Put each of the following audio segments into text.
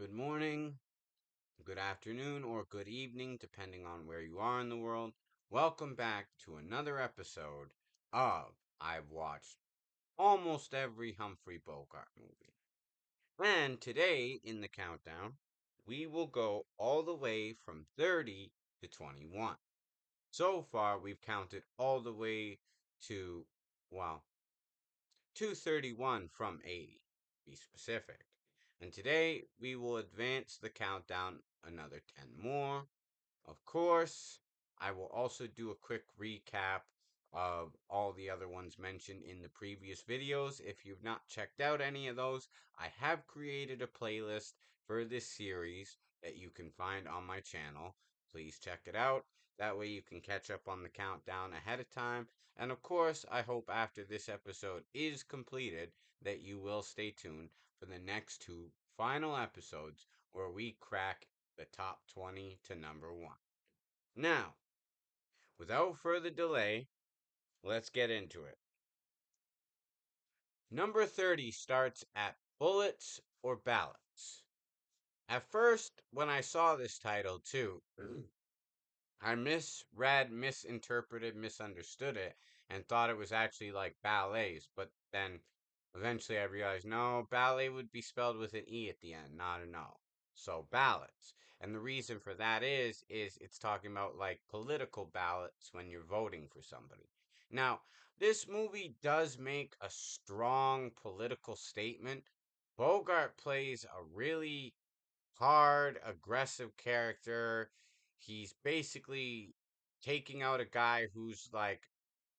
good morning, good afternoon, or good evening, depending on where you are in the world. Welcome back to another episode of I've watched almost every Humphrey Bogart movie. And today in the countdown, we will go all the way from 30 to 21. So far, we've counted all the way to, well, 231 from 80, to be specific. And today we will advance the countdown another 10 more. Of course, I will also do a quick recap of all the other ones mentioned in the previous videos. If you've not checked out any of those, I have created a playlist for this series that you can find on my channel. Please check it out. That way you can catch up on the countdown ahead of time. And of course, I hope after this episode is completed that you will stay tuned for the next two final episodes where we crack the top 20 to number 1. Now, without further delay, let's get into it. Number 30 starts at Bullets or Ballots. At first, when I saw this title too, I misread, misinterpreted, misunderstood it, and thought it was actually like ballets. But then eventually I realized no, ballet would be spelled with an E at the end, not an O. So ballots. And the reason for that is it's talking about like political ballots when you're voting for somebody. Now, this movie does make a strong political statement. Bogart plays a really hard, aggressive character. He's basically taking out a guy who's like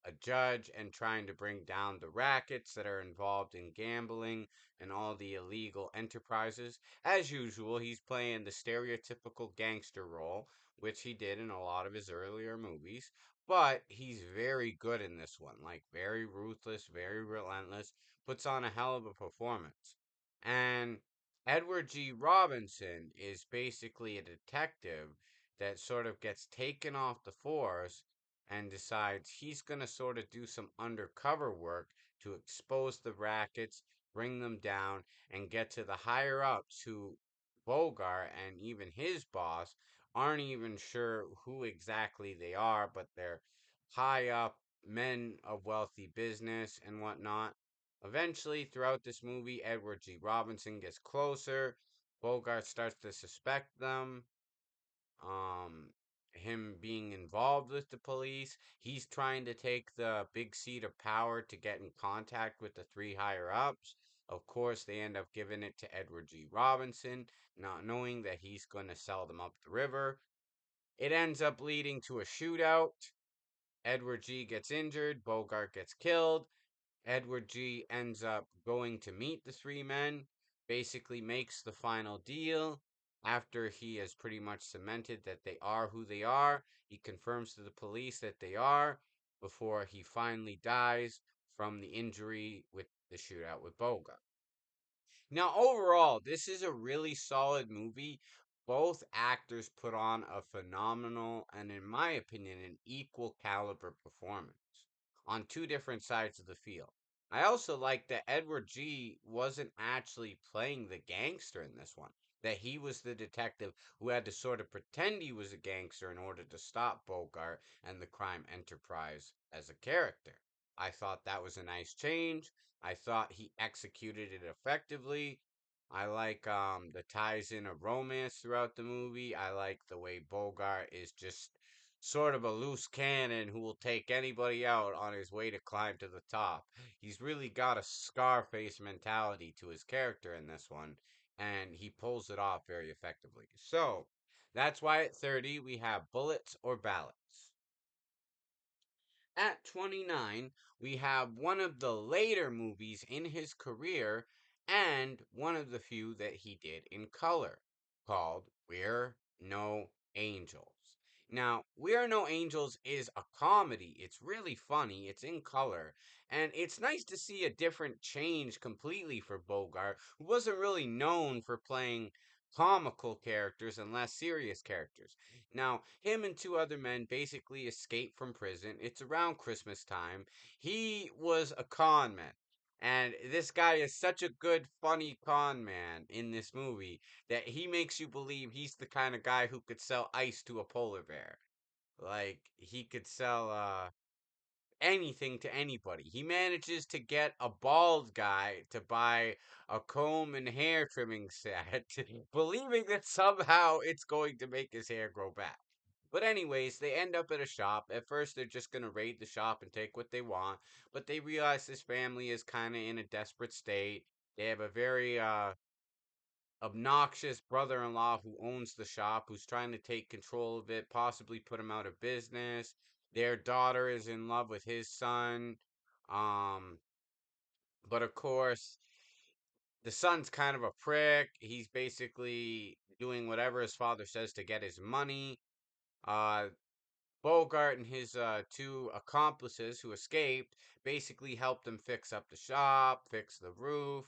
a judge and trying to bring down the rackets that are involved in gambling and all the illegal enterprises. As usual, he's playing the stereotypical gangster role, which he did in a lot of his earlier movies. But he's very good in this one, like very ruthless, very relentless, puts on a hell of a performance. And Edward G. Robinson is basically a detective that sort of gets taken off the force and decides he's going to sort of do some undercover work to expose the rackets, bring them down, and get to the higher ups who Bogart and even his boss aren't even sure who exactly they are, but they're high up men of wealthy business and whatnot. Eventually, throughout this movie, Edward G. Robinson gets closer. Bogart starts to suspect them. Um, him being involved with the police. He's trying to take the big seat of power to get in contact with the three higher ups. Of course, they end up giving it to Edward G. Robinson, not knowing that he's going to sell them up the river. It ends up leading to a shootout. Edward G gets injured, Bogart gets killed. Edward G ends up going to meet the three men, basically makes the final deal. After he has pretty much cemented that they are who they are, he confirms to the police that they are before he finally dies from the injury with the shootout with Bogart. Now, overall, this is a really solid movie. Both actors put on a phenomenal and, in my opinion, an equal caliber performance on two different sides of the field. I also like that Edward G wasn't actually playing the gangster in this one, that he was the detective who had to sort of pretend he was a gangster in order to stop Bogart and the crime enterprise as a character. I thought that was a nice change. I thought he executed it effectively. I like the ties in of romance throughout the movie. I like the way Bogart is just sort of a loose cannon who will take anybody out on his way to climb to the top. He's really got a Scarface mentality to his character in this one, and he pulls it off very effectively. So, that's why at 30 we have Bullets or Ballots. At 29, we have one of the later movies in his career and one of the few that he did in color called We're No Angels. Now, We're No Angels is a comedy. It's really funny. It's in color. And it's nice to see a different change completely for Bogart, who wasn't really known for playing comical characters and less serious characters. Now, him and two other men basically escape from prison. It's around Christmas time. He was a con man. And this guy is such a good, funny con man in this movie that he makes you believe he's the kind of guy who could sell ice to a polar bear. Like, he could sell, anything to anybody. He manages to get a bald guy to buy a comb and hair trimming set, believing that somehow it's going to make his hair grow back. But anyways, they end up at a shop. At first, they're just gonna raid the shop and take what they want, but they realize this family is kind of in a desperate state. They have a very obnoxious brother-in-law who owns the shop, who's trying to take control of it, possibly put him out of business. Their daughter is in love with his son. Um, but of course, the son's kind of a prick. He's basically doing whatever his father says to get his money. Uh, Bogart and his two accomplices who escaped basically helped them fix up the shop, fix the roof,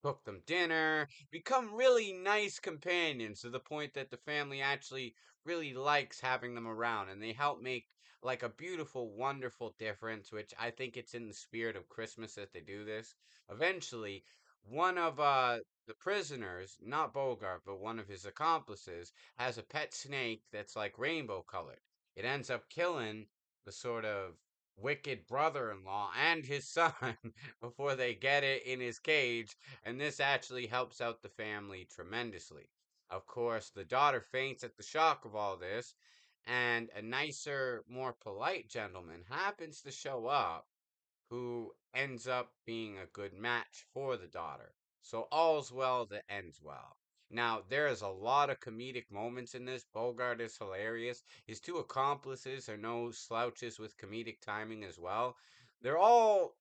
cook them dinner, become really nice companions to the point that the family actually really likes having them around, and they help make like a beautiful, wonderful difference, which I think it's in the spirit of Christmas that they do this. Eventually, one of the prisoners, not Bogart, but one of his accomplices, has a pet snake that's like rainbow colored. It ends up killing the sort of wicked brother in law and his son before they get it in his cage, and this actually helps out the family tremendously. Of course, the daughter faints at the shock of all this, and a nicer, more polite gentleman happens to show up who ends up being a good match for the daughter. So all's well that ends well. Now, there is a lot of comedic moments in this. Bogart is hilarious. His two accomplices are no slouches with comedic timing as well. They're all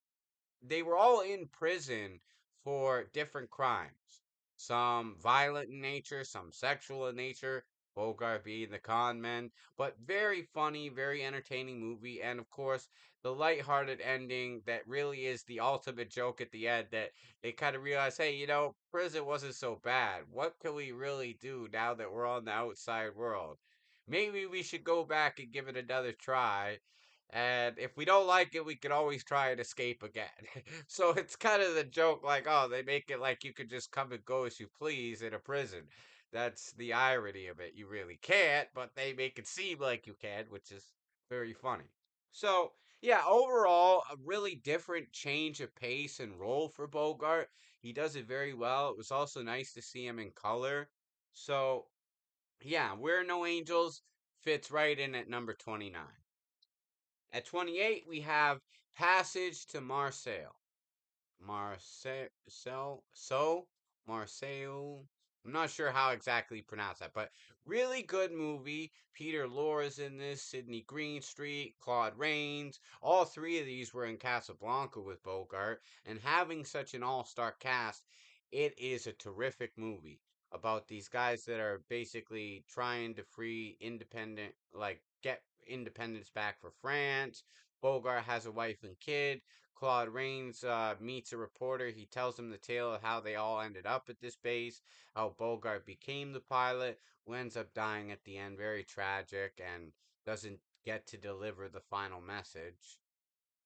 they were all in prison for different crimes. Some violent in nature, some sexual in nature, Bogart being the con man, but very funny, very entertaining movie. And of course, the lighthearted ending that really is the ultimate joke at the end that they kind of realize, hey, prison wasn't so bad. What can we really do now that we're on the outside world? Maybe we should go back and give it another try, and if we don't like it, we can always try and escape again. So it's kind of the joke, like, oh, they make it like you could just come and go as you please in a prison. That's the irony of it. You really can't, but they make it seem like you can, which is very funny. So, yeah, overall, a really different change of pace and role for Bogart. He does it very well. It was also nice to see him in color. So, yeah, We're No Angels fits right in at number 29. At 28, we have Passage to Marseille. Marseille. I'm not sure how exactly you pronounce that, but really good movie. Peter Lorre's in this, Sidney Greenstreet, Claude Rains. All three of these were in Casablanca with Bogart, and having such an all-star cast, it is a terrific movie about these guys that are basically trying to free independent, like get independence back for France. Bogart has a wife and kid. Claude Rains meets a reporter. He tells him the tale of how they all ended up at this base, how Bogart became the pilot, who ends up dying at the end, very tragic, and doesn't get to deliver the final message.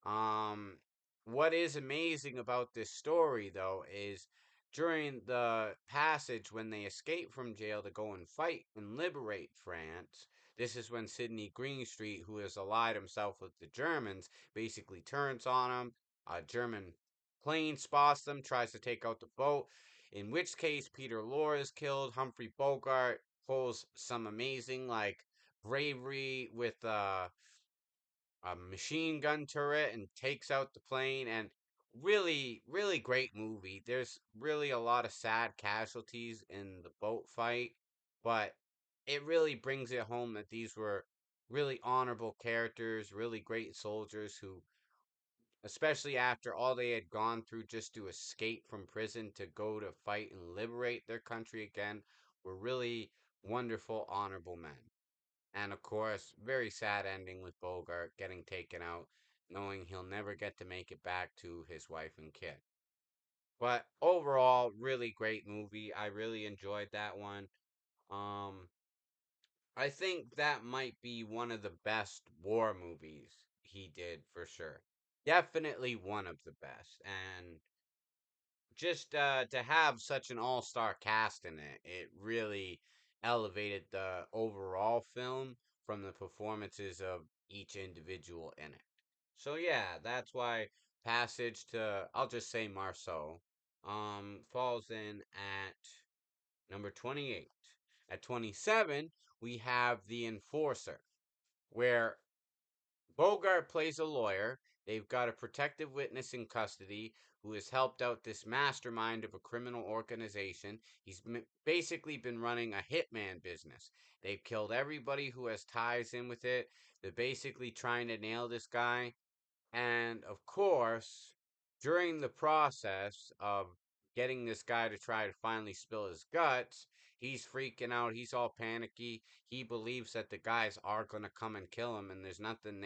Um, what is amazing about this story, though, is during the passage when they escape from jail to go and fight and liberate France. This is when Sidney Greenstreet, who has allied himself with the Germans, basically turns on them. A German plane spots them, tries to take out the boat. In which case, Peter Lorre is killed. Humphrey Bogart pulls some amazing, like, bravery with a machine gun turret and takes out the plane, and really really great movie. There's really a lot of sad casualties in the boat fight, but it really brings it home that these were really honorable characters, really great soldiers who, especially after all they had gone through just to escape from prison to go to fight and liberate their country again, were really wonderful honorable men. And of course, very sad ending with Bogart getting taken out, knowing he'll never get to make it back to his wife and kid. But overall, really great movie. I really enjoyed that one. Um, I think that might be one of the best war movies he did for sure. Definitely one of the best. And just to have such an all-star cast in it, it really elevated the overall film from the performances of each individual in it. So yeah, that's why Passage to, I'll just say Marceau, falls in at number 28. At 27, we have The Enforcer, where Bogart plays a lawyer. They've got a protective witness in custody who has helped out this mastermind of a criminal organization. He's basically been running a hitman business. They've killed everybody who has ties in with it. They're basically trying to nail this guy. And of course, during the process of getting this guy to try to finally spill his guts, he's freaking out. He's all panicky. He believes that the guys are going to come and kill him, and there's nothing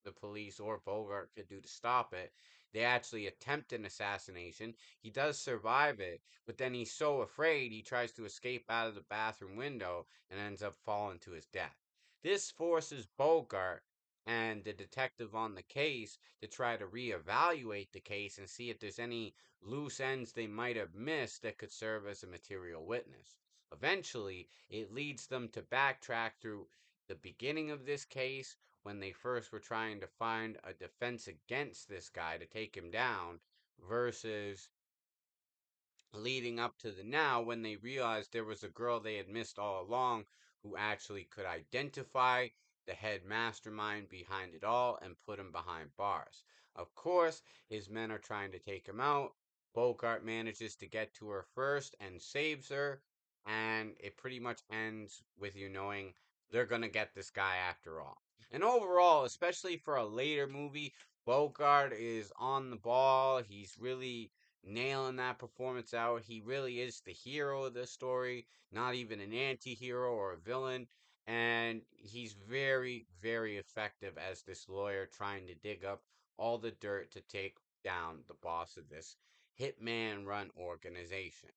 the police or Bogart could do to stop it. They actually attempt an assassination. He does survive it, but then he's so afraid he tries to escape out of the bathroom window and ends up falling to his death. This forces Bogart and the detective on the case to try to reevaluate the case and see if there's any loose ends they might have missed that could serve as a material witness. Eventually, it leads them to backtrack through the beginning of this case when they first were trying to find a defense against this guy to take him down versus leading up to the now when they realized there was a girl they had missed all along who actually could identify the head mastermind behind it all and put him behind bars. Of course, his men are trying to take him out. Bogart manages to get to her first and saves her, and it pretty much ends with you knowing they're going to get this guy after all. And overall, especially for a later movie, Bogart is on the ball. He's really nailing that performance out. He really is the hero of the story, not even an anti hero or a villain. And he's very, very effective as this lawyer trying to dig up all the dirt to take down the boss of this hitman run organization.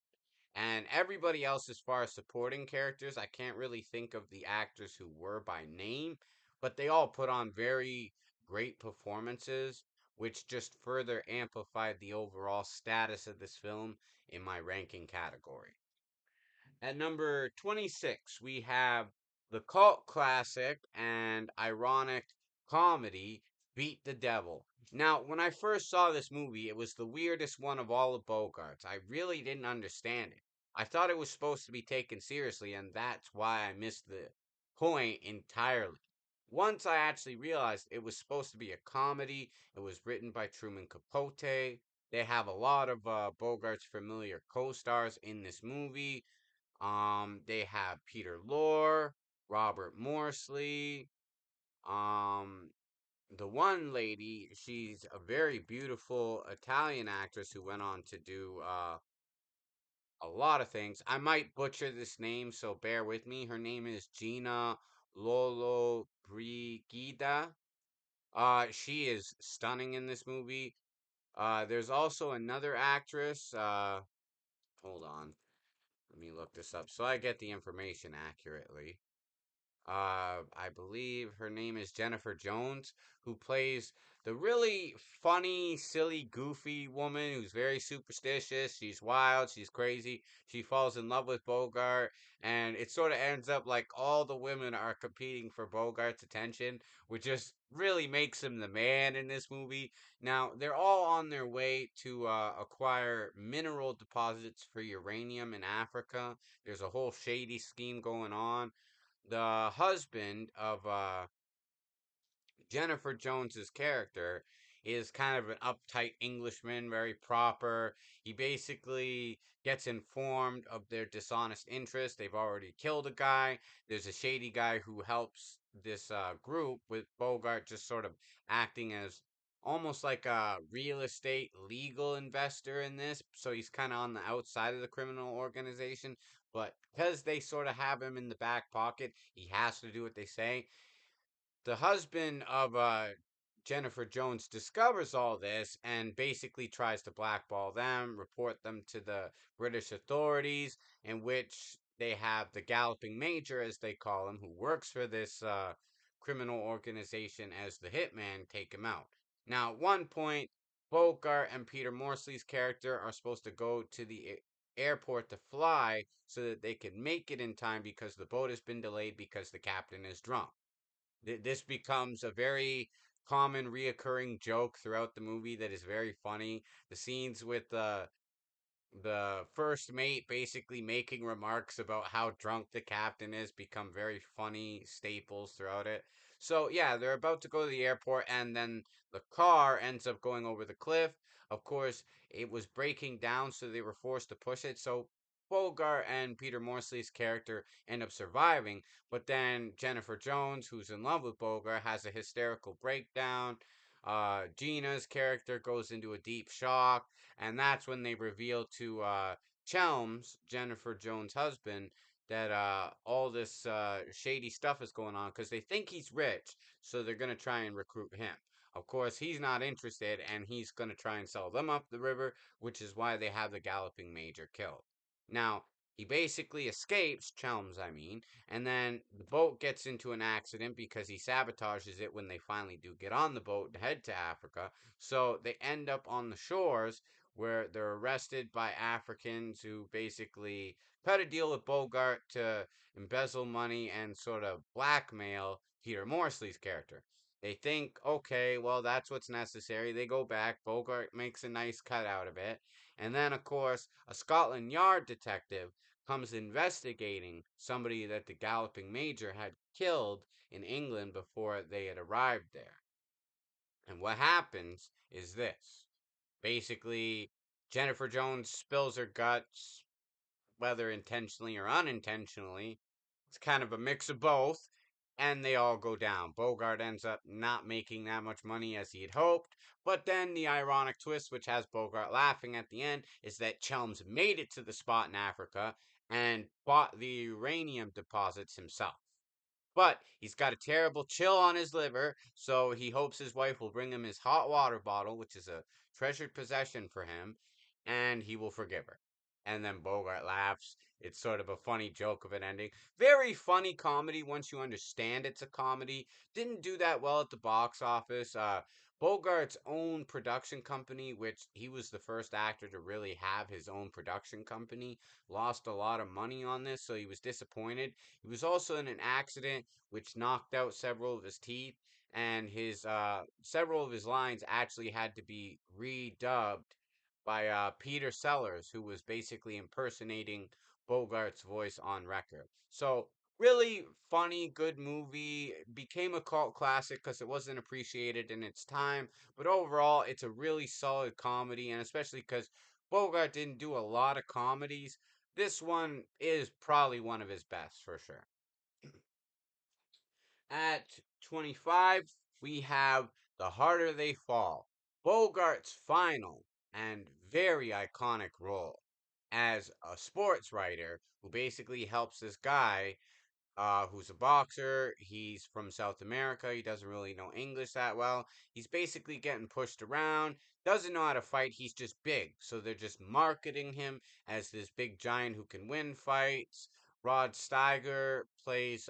And everybody else, as far as supporting characters, I can't really think of the actors who were by name, but they all put on very great performances, which just further amplified the overall status of this film in my ranking category. At number 26, we have the cult classic and ironic comedy Beat the Devil. Now, when I first saw this movie, it was the weirdest one of all of Bogart's. I really didn't understand it. I thought it was supposed to be taken seriously, and that's why I missed the point entirely. Once I actually realized it was supposed to be a comedy, it was written by Truman Capote. They have a lot of Bogart's familiar co stars in this movie. They have Peter Lorre, Robert Morsley. Um, the one lady, she's a very beautiful Italian actress who went on to do a lot of things. I might butcher this name, so bear with me. Her name is Gina Lolo Brigida. She is stunning in this movie. There's also another actress. Hold on. Let me look this up so I get the information accurately. I believe her name is Jennifer Jones, who plays the really funny, silly, goofy woman who's very superstitious. She's wild, she's crazy. She falls in love with Bogart, and it sort of ends up like all the women are competing for Bogart's attention, which just really makes him the man in this movie. Now, they're all on their way to acquire mineral deposits for uranium in Africa. There's a whole shady scheme going on. The husband of Jennifer Jones's character is kind of an uptight Englishman, very proper. He basically gets informed of their dishonest interest. They've already killed a guy. There's a shady guy who helps this group with Bogart just sort of acting as almost like a real estate legal investor in this. So he's kind of on the outside of the criminal organization. But because they sort of have him in the back pocket, he has to do what they say. The husband of Jennifer Jones discovers all this and basically tries to blackball them, report them to the British authorities, in which they have the Galloping Major, as they call him, who works for this criminal organization as the hitman, take him out. Now, at one point, Bogart and Peter Morsley's character are supposed to go to the airport to fly so that they can make it in time because the boat has been delayed because the captain is drunk. This becomes a very common reoccurring joke throughout the movie that is very funny. The scenes with the first mate basically making remarks about how drunk the captain is become very funny staples throughout it. So yeah, they're about to go to the airport and then the car ends up going over the cliff. Of course, it was breaking down, so they were forced to push it. So Bogart and Peter Morsley's character end up surviving, but then Jennifer Jones, who's in love with Bogart, has a hysterical breakdown. Gina's character goes into a deep shock, and that's when they reveal to Chelms, Jennifer Jones' husband, that all this shady stuff is going on because they think he's rich, so they're gonna try and recruit him. Of course, he's not interested, and he's gonna try and sell them up the river, which is why they have the galloping major killed. Now, he basically escapes, Chelms, I mean, and then the boat gets into an accident because he sabotages it when they finally do get on the boat and head to Africa. So they end up on the shores where they're arrested by Africans who basically cut a deal with Bogart to embezzle money and sort of blackmail Peter Morsley's character. They think, okay, well, that's what's necessary. They go back. Bogart makes a nice cut out of it. And then, of course, a Scotland Yard detective comes investigating somebody that the Galloping Major had killed in England before they had arrived there. And what happens is this. Basically, Jennifer Jones spills her guts, whether intentionally or unintentionally. It's kind of a mix of both, and they all go down. Bogart ends up not making that much money as he had hoped, but then the ironic twist, which has Bogart laughing at the end, is that Chelms made it to the spot in Africa and bought the uranium deposits himself. But he's got a terrible chill on his liver, so he hopes his wife will bring him his hot water bottle, which is a treasured possession for him, and he will forgive her. And then Bogart laughs. It's sort of a funny joke of an ending. Very funny comedy once you understand it's a comedy. Didn't do that well at the box office. Bogart's own production company, which he was the first actor to really have his own production company, lost a lot of money on this, so he was disappointed. He was also in an accident which knocked out several of his teeth, and his several of his lines actually had to be redubbed by Peter Sellers, who was basically impersonating Bogart's voice on record. So really funny, good movie. Became a cult classic because it wasn't appreciated in its time, but overall, it's a really solid comedy, and especially because Bogart didn't do a lot of comedies, this one is probably one of his best for sure. At 25, we have The Harder They Fall, Bogart's final and very iconic role as a sports writer who basically helps this guy who's a boxer. He's from South America. He doesn't really know English that well. He's basically getting pushed around. Doesn't know how to fight. He's just big. So they're just marketing him as this big giant who can win fights. Rod Steiger plays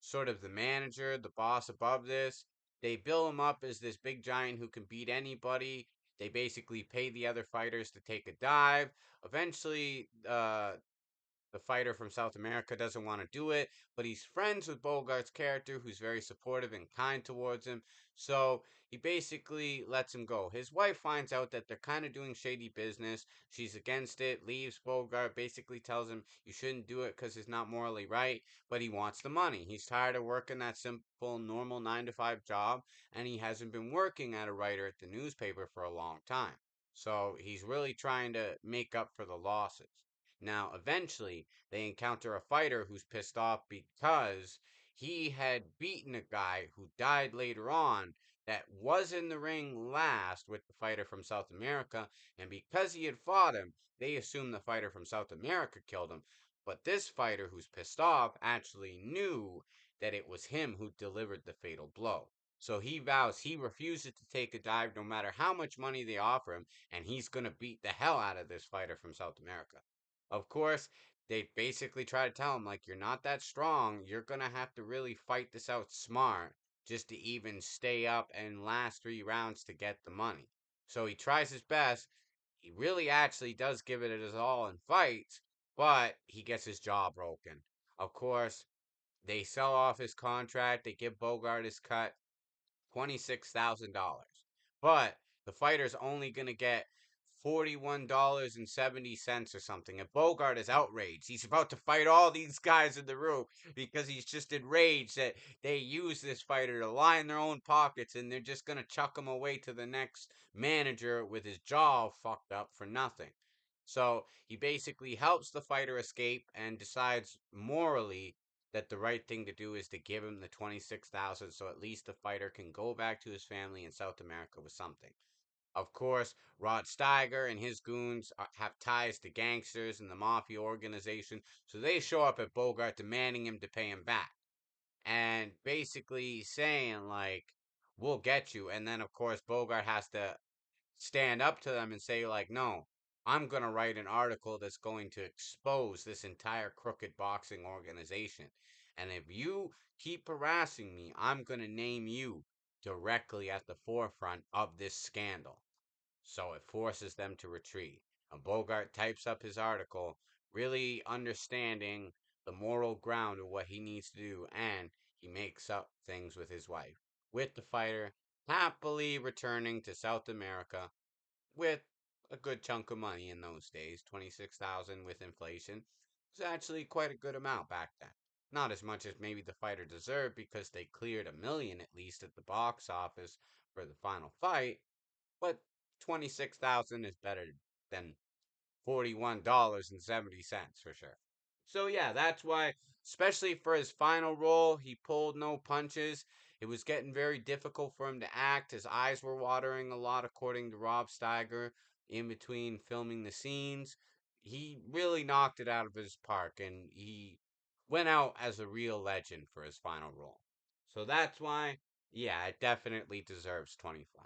sort of the manager, the boss above this. They bill him up as this big giant who can beat anybody. They basically pay the other fighters to take a dive. Eventually, the fighter from South America doesn't want to do it, but he's friends with Bogart's character, who's very supportive and kind towards him. So he basically lets him go. His wife finds out that they're kind of doing shady business. She's against it, leaves Bogart, basically tells him you shouldn't do it because it's not morally right, but he wants the money. He's tired of working that simple, normal 9 to 5 job, and he hasn't been working as a writer at the newspaper for a long time. So he's really trying to make up for the losses. Now, eventually, they encounter a fighter who's pissed off because he had beaten a guy who died later on that was in the ring last with the fighter from South America, and because he had fought him, they assumed the fighter from South America killed him. But this fighter who's pissed off actually knew that it was him who delivered the fatal blow. So he vows he refuses to take a dive no matter how much money they offer him, and he's going to beat the hell out of this fighter from South America. Of course, they basically try to tell him, like, you're not that strong. You're going to have to really fight this out smart just to even stay up and last 3 rounds to get the money. So he tries his best. He really actually does give it his all in fights, but he gets his jaw broken. Of course, they sell off his contract. They give Bogart his cut, $26,000. But the fighter's only going to get $41.70 or something. And Bogart is outraged. He's about to fight all these guys in the room because he's just enraged that they use this fighter to line their own pockets and they're just going to chuck him away to the next manager with his jaw fucked up for nothing. So he basically helps the fighter escape and decides morally that the right thing to do is to give him the 26,000 so at least the fighter can go back to his family in South America with something. Of course, Rod Steiger and his goons have ties to gangsters and the mafia organization, so they show up at Bogart demanding him to pay him back. And basically saying, like, we'll get you. And then, of course, Bogart has to stand up to them and say, like, no, I'm going to write an article that's going to expose this entire crooked boxing organization. And if you keep harassing me, I'm going to name you directly at the forefront of this scandal. So it forces them to retreat. And Bogart types up his article, really understanding the moral ground of what he needs to do, and he makes up things with his wife, with the fighter happily returning to South America with a good chunk of money in those days. 26,000 with inflation was actually quite a good amount back then. Not as much as maybe the fighter deserved because they cleared 1 million at least at the box office for the final fight, but 26,000 is better than $41.70 for sure. So yeah, that's why, especially for his final role, he pulled no punches. It was getting very difficult for him to act. His eyes were watering a lot, according to Rob Steiger, in between filming the scenes. He really knocked it out of his park, and he went out as a real legend for his final role. So that's why, yeah, it definitely deserves 25.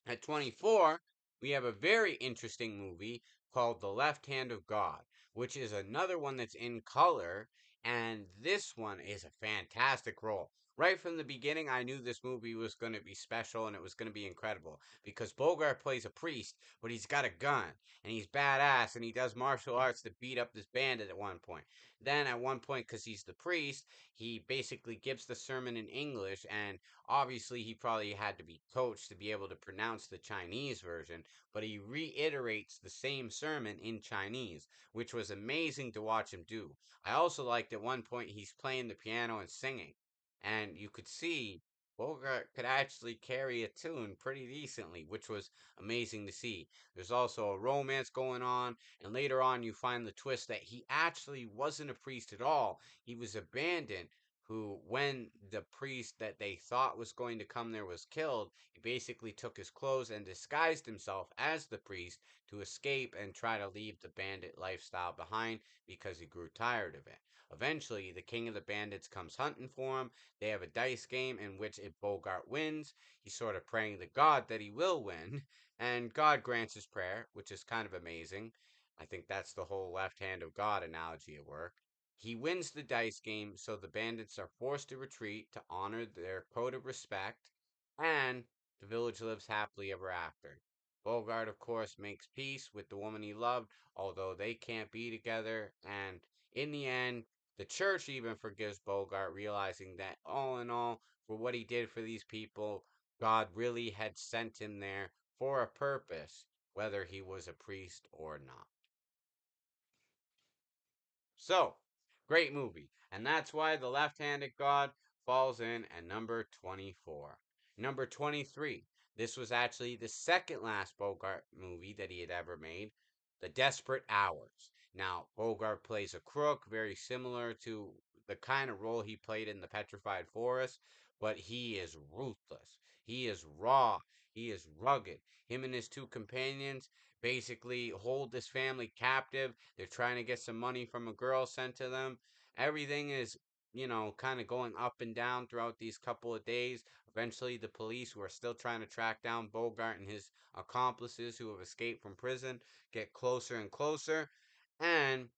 At 24, we have a very interesting movie called The Left Hand of God, which is another one that's in color, and this one is a fantastic role. Right from the beginning, I knew this movie was going to be special and it was going to be incredible because Bogart plays a priest, but he's got a gun and he's badass and he does martial arts to beat up this bandit at one point. Then, at one point, because he's the priest, he basically gives the sermon in English, and obviously, he probably had to be coached to be able to pronounce the Chinese version, but he reiterates the same sermon in Chinese, which was amazing to watch him do. I also liked at one point he's playing the piano and singing, and you could see Bogart could actually carry a tune pretty decently, which was amazing to see. There's also a romance going on, and later on you find the twist that he actually wasn't a priest at all. He was abandoned who, when the priest that they thought was going to come there was killed, he basically took his clothes and disguised himself as the priest to escape and try to leave the bandit lifestyle behind because he grew tired of it. Eventually, the king of the bandits comes hunting for him. They have a dice game in which if Bogart wins, he's sort of praying to God that he will win, and God grants his prayer, which is kind of amazing. I think that's the whole left hand of God analogy at work. He wins the dice game, so the bandits are forced to retreat to honor their code of respect, and the village lives happily ever after. Bogart, of course, makes peace with the woman he loved, although they can't be together, and in the end, the church even forgives Bogart, realizing that all in all, for what he did for these people, God really had sent him there for a purpose, whether he was a priest or not. So, great movie. And that's why The Left Handed God falls in at number 24. Number 23. This was actually the second last Bogart movie that he had ever made, The Desperate Hours. Now, Bogart plays a crook, very similar to the kind of role he played in The Petrified Forest, but he is ruthless. He is raw. He is rugged. Him and his two companions basically hold this family captive. They're trying to get some money from a girl sent to them. Everything is, kind of going up and down throughout these couple of days. Eventually, the police, who are still trying to track down Bogart and his accomplices who have escaped from prison, get closer and closer. And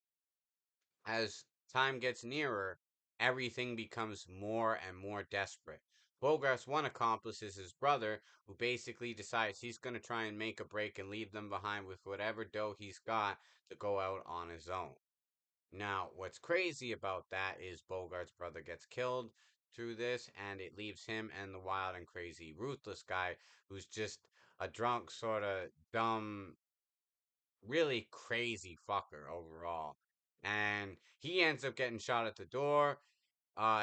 as time gets nearer, everything becomes more and more desperate. Bogart's one accomplice is his brother, who basically decides he's going to try and make a break and leave them behind with whatever dough he's got to go out on his own. Now, what's crazy about that is Bogart's brother gets killed through this, and it leaves him and the wild and crazy, ruthless guy who's just a drunk, sort of dumb, really crazy fucker overall. And he ends up getting shot at the door.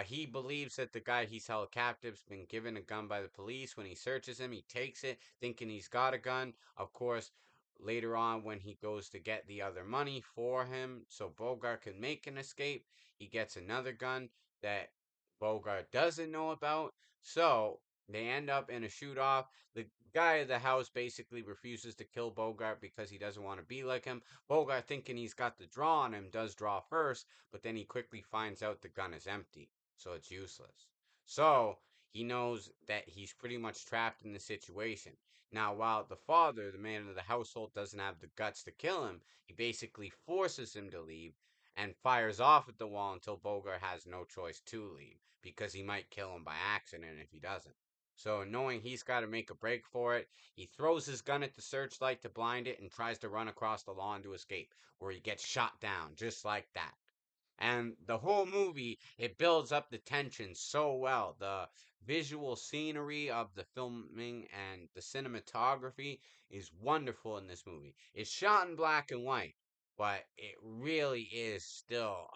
He believes that the guy he's held captive's been given a gun by the police. When he searches him, he takes it, thinking he's got a gun. Of course, later on, when he goes to get the other money for him, so Bogart can make an escape, he gets another gun that Bogart doesn't know about. So they end up in a shoot off. The guy at the house basically refuses to kill Bogart because he doesn't want to be like him. Bogart, thinking he's got the draw on him, does draw first, but then he quickly finds out the gun is empty, so it's useless. So he knows that he's pretty much trapped in the situation. Now, while the father, the man of the household, doesn't have the guts to kill him, he basically forces him to leave and fires off at the wall until Bogart has no choice to leave because he might kill him by accident if he doesn't. So, knowing he's got to make a break for it, he throws his gun at the searchlight to blind it and tries to run across the lawn to escape, where he gets shot down just like that. And the whole movie, it builds up the tension so well. The visual scenery of the filming and the cinematography is wonderful in this movie. It's shot in black and white, but it really is still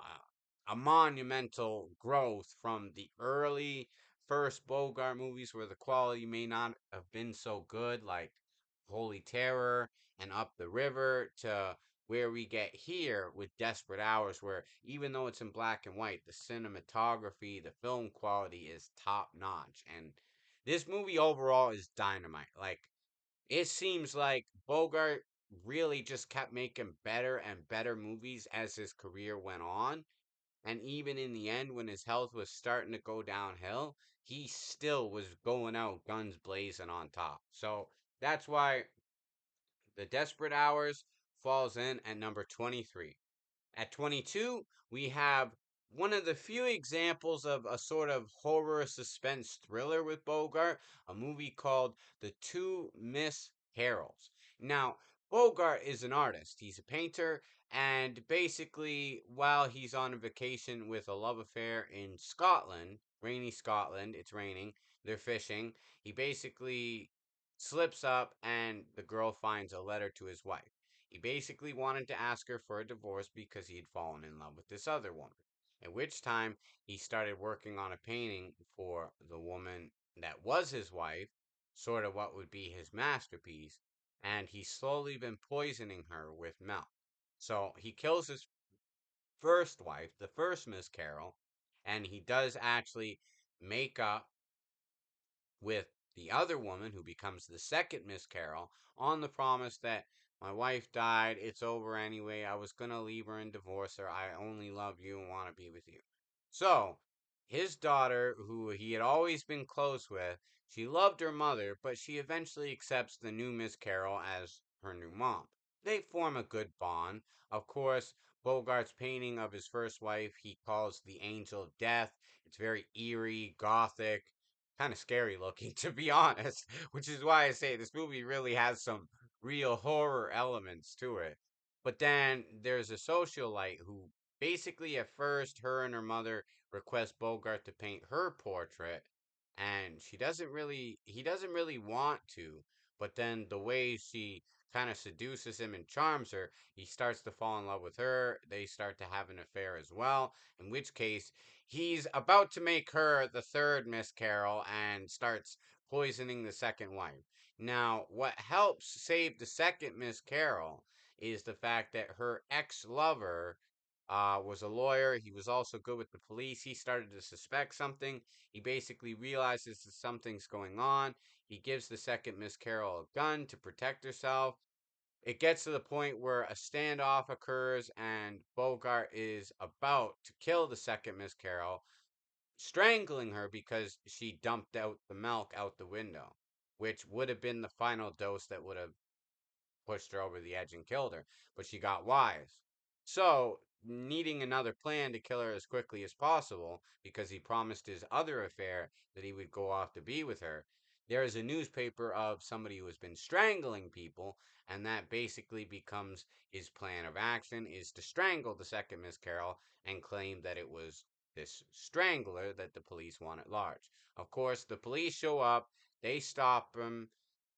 a monumental growth from the early first Bogart movies where the quality may not have been so good, like Holy Terror and Up the River, to where we get here with Desperate Hours, where even though it's in black and white, the cinematography, the film quality is top notch. And this movie overall is dynamite. Like, it seems like Bogart really just kept making better and better movies as his career went on. And even in the end, when his health was starting to go downhill, he still was going out guns blazing on top. So that's why The Desperate Hours falls in at number 23. At 22, we have one of the few examples of a sort of horror suspense thriller with Bogart, a movie called The Two Miss Carols. Now, Bogart is an artist, he's a painter, and basically, while he's on a vacation with a love affair in Scotland, rainy Scotland, it's raining, they're fishing, he basically slips up and the girl finds a letter to his wife. He basically wanted to ask her for a divorce because he had fallen in love with this other woman. At which time he started working on a painting for the woman that was his wife, sort of what would be his masterpiece, and he's slowly been poisoning her with milk. So he kills his first wife, the first Miss Carroll, and he does actually make up with the other woman who becomes the second Miss Carroll on the promise that my wife died, it's over anyway, I was gonna leave her and divorce her, I only love you and want to be with you. So, his daughter, who he had always been close with, she loved her mother, but she eventually accepts the new Miss Carroll as her new mom. They form a good bond. Of course, Bogart's painting of his first wife he calls the Angel of Death. It's very eerie, gothic, kind of scary looking, to be honest. Which is why I say this movie really has some real horror elements to it. But then there's a socialite who basically at first her and her mother request Bogart to paint her portrait, and he doesn't really want to, but then the way she kind of seduces him and charms her, he starts to fall in love with her. They start to have an affair as well, in which case he's about to make her the third Miss Carroll and starts poisoning the second wife. Now, what helps save the second Miss Carroll is the fact that her ex lover was a lawyer. He was also good with the police. He started to suspect something. He basically realizes that something's going on. He gives the second Miss Carroll a gun to protect herself. It gets to the point where a standoff occurs and Bogart is about to kill the second Miss Carroll, strangling her because she dumped out the milk out the window, which would have been the final dose that would have pushed her over the edge and killed her. But she got wise. So needing another plan to kill her as quickly as possible because he promised his other affair that he would go off to be with her. There is a newspaper of somebody who has been strangling people, and that basically becomes his plan of action is to strangle the second Miss Carroll and claim that it was this strangler that the police want at large. Of course, the police show up, they stop him.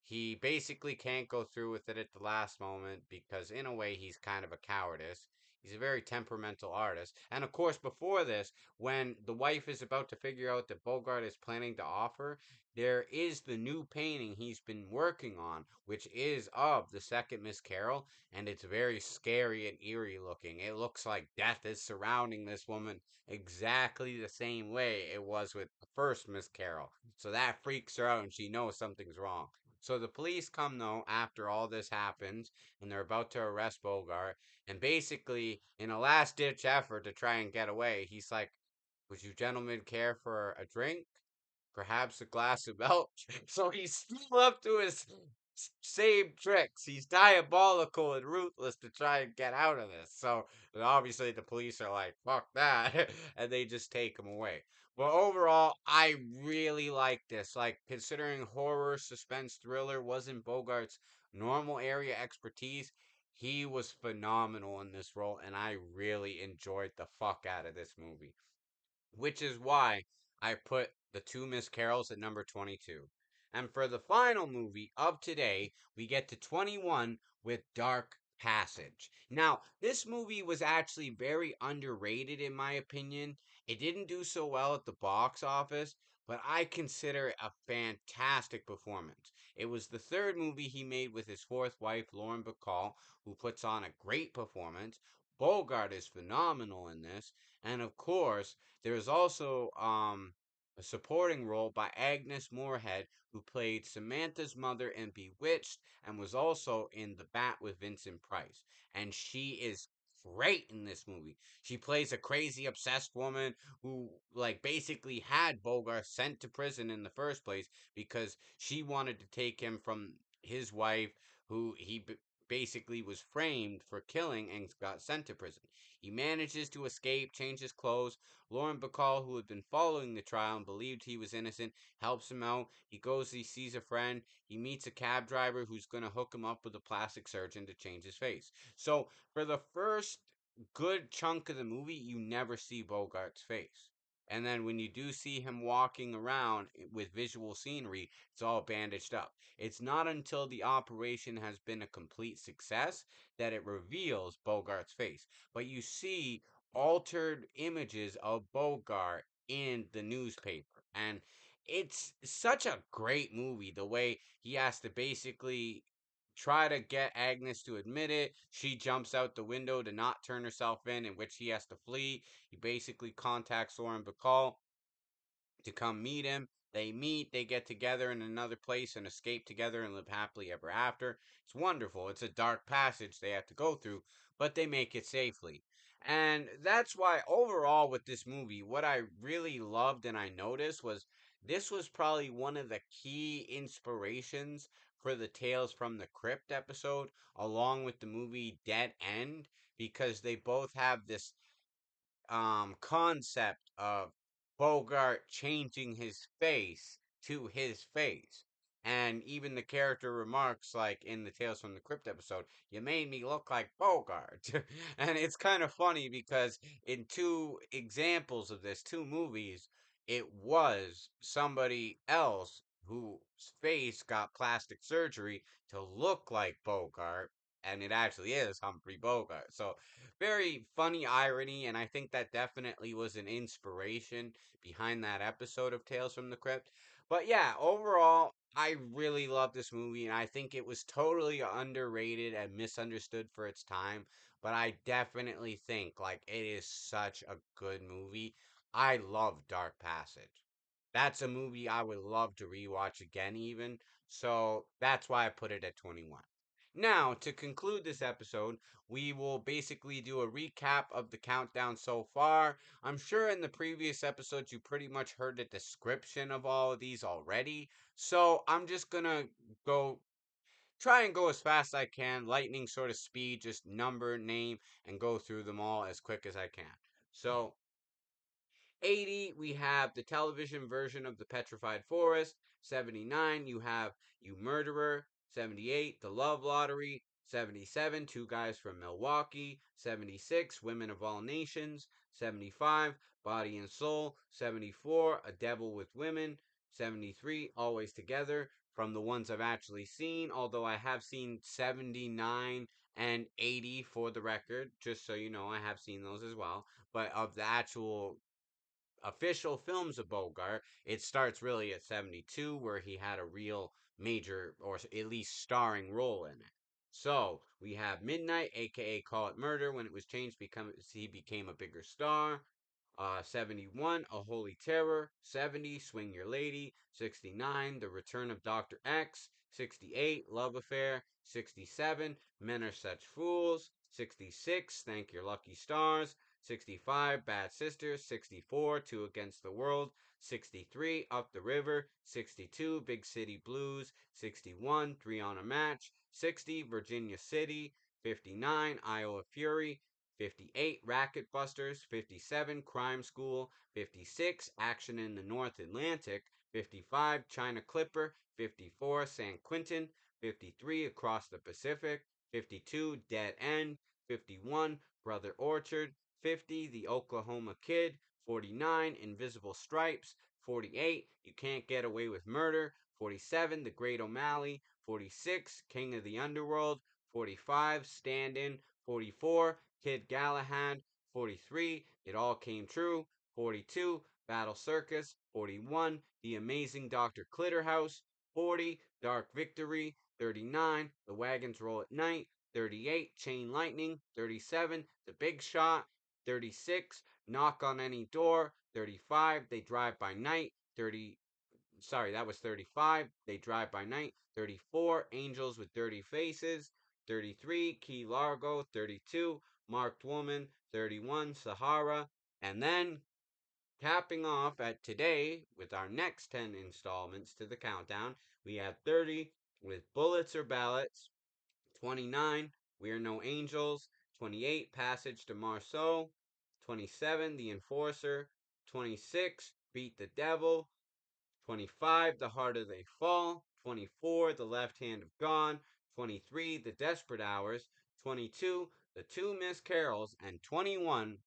He basically can't go through with it at the last moment because, in a way, he's kind of a cowardice. He's a very temperamental artist. And of course, before this, when the wife is about to figure out that Bogart is planning to offer, there is the new painting he's been working on, which is of the second Miss Carroll, and it's very scary and eerie looking. It looks like death is surrounding this woman exactly the same way it was with the first Miss Carroll. So that freaks her out and she knows something's wrong. So the police come though after all this happens and they're about to arrest Bogart. And basically, in a last ditch effort to try and get away, he's like, would you gentlemen care for a drink? Perhaps a glass of milk? So he's still up to his same tricks. He's diabolical and ruthless to try and get out of this. So obviously the police are like, fuck that. And they just take him away. But overall, I really like this. Like, considering horror, suspense, thriller wasn't Bogart's normal area expertise, he was phenomenal in this role, and I really enjoyed the fuck out of this movie, which is why I put the two Miss Carols at number 22. And for the final movie of today, we get to 21 with Dark Passage. Now, this movie was actually very underrated in my opinion. It didn't do so well at the box office, but I consider it a fantastic performance. It was the third movie he made with his fourth wife, Lauren Bacall, who puts on a great performance. Bogart is phenomenal in this, and of course, there is also a supporting role by Agnes Moorehead, who played Samantha's mother in Bewitched and was also in The Bat with Vincent Price. And she is great in this movie. She plays a crazy obsessed woman who like basically had Bogart sent to prison in the first place because she wanted to take him from his wife who basically was framed for killing and got sent to prison. He manages to escape, changes clothes. Lauren Bacall, who had been following the trial and believed he was innocent, helps him out. He goes, he sees a friend. He meets a cab driver who's going to hook him up with a plastic surgeon to change his face. So, for the first good chunk of the movie, you never see Bogart's face. And then when you do see him walking around with visual scenery, it's all bandaged up. It's not until the operation has been a complete success that it reveals Bogart's face. But you see altered images of Bogart in the newspaper. And it's such a great movie, the way he has to basically try to get Agnes to admit it. She jumps out the window to not turn herself in which he has to flee. He basically contacts Lauren Bacall to come meet him. They meet, they get together in another place and escape together and live happily ever after. It's wonderful. It's a dark passage they have to go through, but they make it safely. And that's why, overall, with this movie, what I really loved and I noticed was this was probably one of the key inspirations for the Tales from the Crypt episode, along with the movie Dead End, because they both have this concept of Bogart changing his face to his face. And even the character remarks, like in the Tales from the Crypt episode, you made me look like Bogart. And it's kind of funny because in two examples of this, two movies, it was somebody else whose face got plastic surgery to look like Bogart. And it actually is Humphrey Bogart. So very funny irony, and I think that definitely was an inspiration behind that episode of Tales from the Crypt. But yeah, overall, I really love this movie, and I think it was totally underrated and misunderstood for its time. But I definitely think like it is such a good movie. I love Dark Passage. That's a movie I would love to rewatch again, even. So that's why I put it at 21. Now, to conclude this episode, we will basically do a recap of the countdown so far. I'm sure in the previous episodes you pretty much heard the description of all of these already. So I'm just gonna go try and go as fast as I can. Lightning sort of speed, just number, name, and go through them all as quick as I can. So 80, we have the television version of The Petrified Forest. 79, you have You Murderer. 78, The Love Lottery. 77, Two Guys from Milwaukee. 76, Women of All Nations. 75, Body and Soul. 74, A Devil with Women. 73, Always Together. From the ones I've actually seen, although I have seen 79 and 80 for the record, just so you know, I have seen those as well. But of the actual official films of Bogart, it starts really at 72, where he had a real major, or at least starring role in it. So we have Midnight, aka Call It Murder, when it was changed because he became a bigger star. 71, A Holy Terror. 70, Swing Your Lady. 69, The Return of Dr. X. 68, Love Affair. 67, Men Are Such Fools. 66, Thank Your Lucky Stars. 65, Bad Sisters. 64, Two Against the World. 63, Up the River. 62, Big City Blues. 61, Three on a Match. 60, Virginia City. 59, Iowa Fury. 58, Racket Busters. 57, Crime School. 56, Action in the North Atlantic. 55, China Clipper. 54, San Quentin. 53, Across the Pacific. 52, Dead End. 51, Brother Orchard. 50, The Oklahoma Kid. 49, Invisible Stripes. 48, You Can't Get Away with Murder. 47, The Great O'Malley. 46, King of the Underworld. 45, Stand In. 44, Kid Galahad. 43, It All Came True. 42, Battle Circus. 41, The Amazing Dr. Clitterhouse. 40, Dark Victory. 39, The Wagons Roll at Night. 38, Chain Lightning. 37, The Big Shot. 36, Knock on Any Door. 35, They Drive by Night. 30, sorry, that was 35, They Drive by Night. 34, Angels with Dirty Faces. 33, Key Largo. 32, Marked Woman. 31, Sahara. And then capping off at today with our next 10 installments to the countdown, we have 30 with Bullets or Ballots. 29, We're No Angels. 28, Passage to Marceau. 27, The Enforcer. 26, Beat the Devil. 25, The Harder They Fall. 24, The Left Hand of God. 23, The Desperate Hours. 22, The Two Miss Carols. And 21,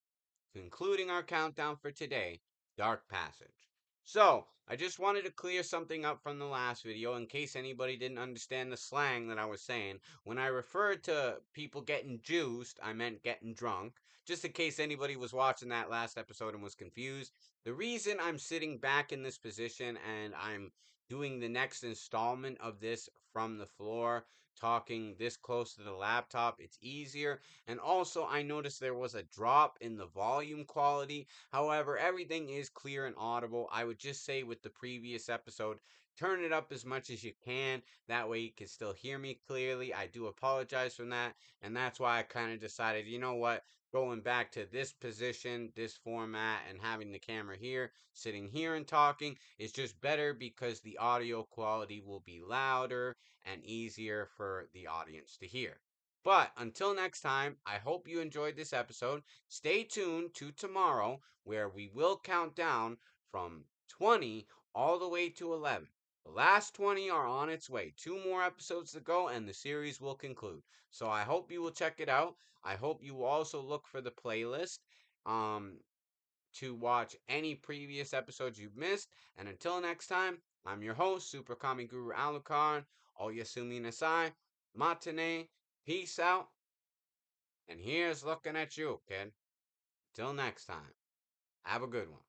concluding our countdown for today, Dark Passage. So, I just wanted to clear something up from the last video in case anybody didn't understand the slang that I was saying. When I referred to people getting juiced, I meant getting drunk. Just in case anybody was watching that last episode and was confused. The reason I'm sitting back in this position and I'm doing the next installment of this from the floor, talking this close to the laptop, it's easier. And also, I noticed there was a drop in the volume quality. However, everything is clear and audible. I would just say with the previous episode, turn it up as much as you can. That way you can still hear me clearly. I do apologize for that. And that's why I kind of decided, you know what? Going back to this position, this format, and having the camera here, sitting here and talking is just better because the audio quality will be louder and easier for the audience to hear. But until next time, I hope you enjoyed this episode. Stay tuned to tomorrow, where we will count down from 20 all the way to 11. The last 20 are on its way. Two more episodes to go, and the series will conclude. So I hope you will check it out. I hope you will also look for the playlist to watch any previous episodes you've missed. And until next time, I'm your host, Super Kami Guru Alucard. Oyasumi Nasai. Matane. Peace out. And here's looking at you, kid. Till next time, have a good one.